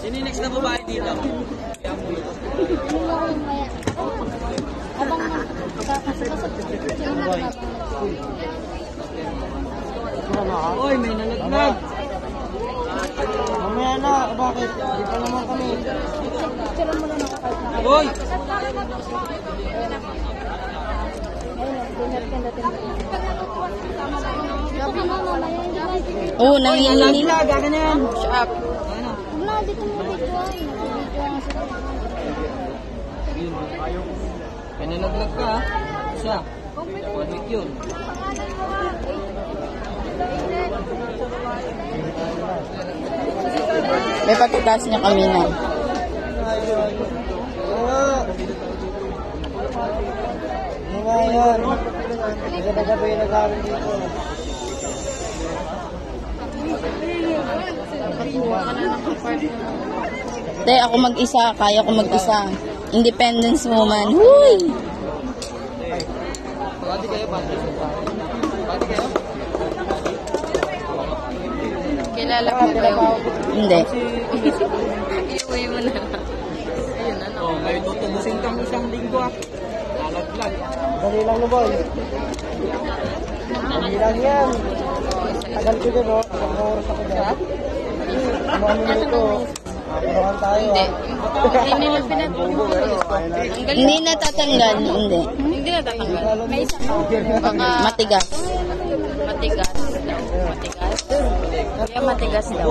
Sino yung next na babae dito? Uy, may nalaglag. Mamaya na, bakit? Di pa naman kami. Uy! Oo, nanginginig. Gagana na yan. Shop. May nalaglag ka ha? Isa. 1 week yun. May patitas niya kami na. Mga yan. Gabi-gabi nag-aaral dito. Te, ako mag-isa. Kaya ko mag-isa. Independence woman. Huy! Pati kayo, pati. Pati kayo? Kilala ko kayo. Hindi. Iuwi mo na. Ayun, ano? Oh, may tutubusin kang isang linggo ah. Nalaglag. Dali lang na boy. Dali lang yan. Tagal ko din oh. Isang oras ako dyan. Ano minuto. Pinakan tayo ah. Hindi nila pinatulog. Hindi natatanggal. Hindi. Hindi na tatanggal. May isa pa. Baka Matigas. matigas daw. Matigas. Kaya matigas daw.